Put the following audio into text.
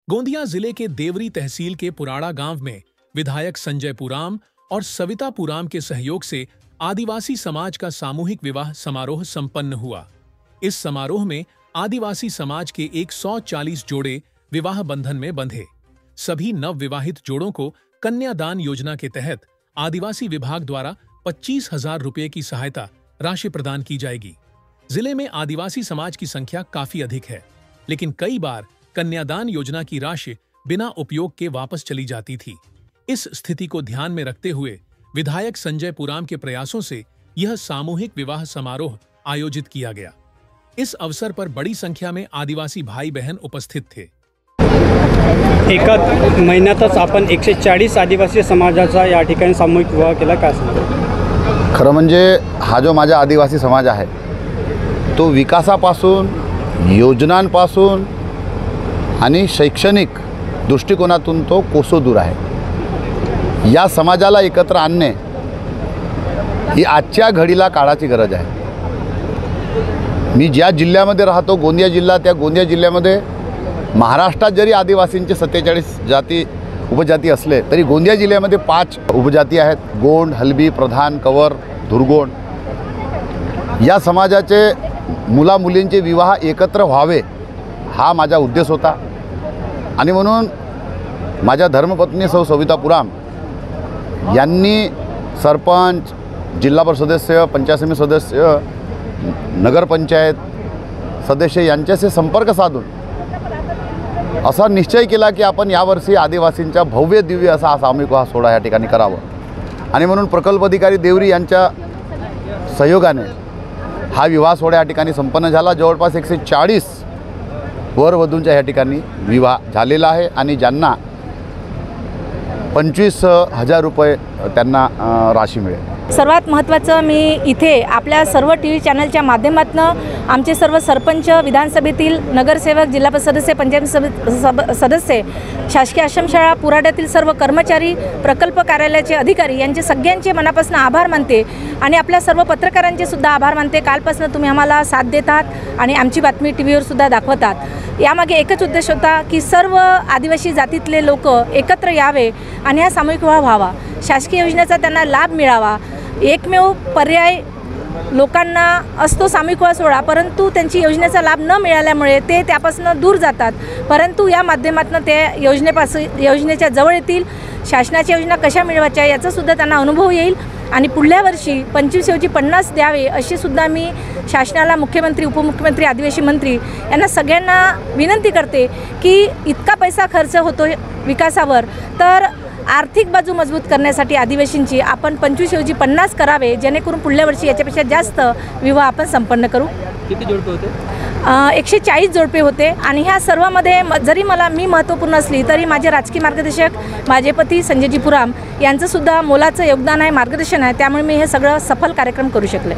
गोंदिया जिले के देवरी तहसील के पुराड़ा गांव में विधायक संजय पुराम और सविता पुराम के सहयोग से आदिवासी समाज का सामूहिक विवाह समारोह संपन्न हुआ। इस समारोह में आदिवासी समाज के 140 जोड़े विवाह बंधन में बंधे। सभी नवविवाहित जोड़ों को कन्यादान योजना के तहत आदिवासी विभाग द्वारा 25,000 रुपये की सहायता राशि प्रदान की जाएगी। जिले में आदिवासी समाज की संख्या काफी अधिक है, लेकिन कई बार कन्यादान योजना की राशि बिना उपयोग के वापस चली जाती थी। इस स्थिति को ध्यान में रखते हुए विधायक संजय पुराम के प्रयासों से यह सामूहिक विवाह समारोह आयोजित किया गया। इस अवसर पर बड़ी संख्या में आदिवासी भाई बहन उपस्थित थे। एका महिन्यातच आपण 140 आदिवासी समाजाचा या ठिकाणी सामूहिक विवाह केला का? खरं म्हणजे हा जो माझा आदिवासी समाज आहे तो विकासापासून, योजनांपासून आणि शैक्षणिक दृष्टिकोनातून तो कोसो दूर आहे। या समाजाला एकत्र आणणे ही आजच्या घडीला काळाची गरज आहे। मी ज्या जिल्ह्यामध्ये राहतो, गोंदिया जिल्हा, त्या गोंदिया जिल्ह्यामध्ये महाराष्ट्रात जरी आदिवासींचे 47 जाती उपजाती असले तरी गोंदिया जिल्ह्यामध्ये 5 उपजाती आहेत। गोंड, हलबी, प्रधान, कवर, धुरगोंड। या समाजाचे मुला मुलींचे विवाह एकत्र व्हावे हा माझा उद्देश होता आणि म्हणून माझ्या धर्मपत्नी सौ सविता पुराम यांनी सरपंच, जिल्हा परिषद सदस्य, पंचायत समिती सदस्य, नगरपंचायत सदस्य यांच्याशी संपर्क साधून असा निश्चय केला की आपण यावर्षी आदिवासींचा भव्य दिव्य असा हा सामूहिक विवाह सोहळा या ठिकाणी करावा आणि म्हणून प्रकल्प अधिकारी देवरी यांच्या सहयोगाने हा विवाह सोहळा या ठिकाणी संपन्न झाला। जवळपास 140 वरवधूंच्या या ठिकाणी विवाह झालेला आहे आणि ज्यांना 25,000 रुपये त्यांना राशी मिळेल। सर्वात महत्त्वाचं मी इथे आपल्या सर्व टीव्ही चॅनलच्या माध्यमातून आमचे सर्व सरपंच, विधानसभेतील नगरसेवक, जिल्हा परिषद सदस्य, पंचायत सदस्य, शासकीय आश्रमशाळा पुराड्यातील सर्व कर्मचारी, प्रकल्प कार्यालयाचे अधिकारी यांचे सगळ्यांचे मनापासून आभार मानते आणि आपल्या सर्व पत्रकारांचे सुद्धा आभार मानते। कालपासून तुम्ही आम्हाला साथ देतात आणि आमची बातमी टीव्हीवर सुद्धा दाखवतात। यामागे एकच उद्देश होता की सर्व आदिवासी जातीतले लोक एकत्र यावे आणि हा सामूहिक विवाह व्हावा, शासकीय योजनेचा त्यांना लाभ मिळावा। एकमेव पर्याय लोकांना असतो सामूहिक विवाह सोहळा, परंतु त्यांची योजनेचा लाभ न मिळाल्यामुळे ते त्यापासून दूर जातात। परंतु या माध्यमातून ते योजनेच्या जवळ येतील, शासनाच्या योजना कशा मिळवायच्या याचा सुद्धा त्यांना अनुभव येईल आणि पुढल्या वर्षी 25 ऐवजी 50 द्यावे अशी सुद्धा मी शासनाला, मुख्यमंत्री, उपमुख्यमंत्री, आदिवासी मंत्री यांना सगळ्यांना विनंती करते की इतका पैसा खर्च होतो विकासावर, तर आर्थिक बाजू मजबूत करण्यासाठी आदिवासींची आपण 25 ऐवजी 50 करावे, जेणेकरून पुढल्या वर्षी याच्यापेक्षा जास्त विवाह आपण संपन्न करू। किती जोडपे होते? 140 जोडपे होते आणि ह्या सर्वांमध्ये जरी मी महत्त्वपूर्ण असली तरी माझे राजकीय मार्गदर्शक, माझे पती संजयजी पुराम यांचं सुद्धा मोलाचं योगदान आहे, मार्गदर्शन आहे। त्यामुळे मी हे सगळं सफल कार्यक्रम करू शकले।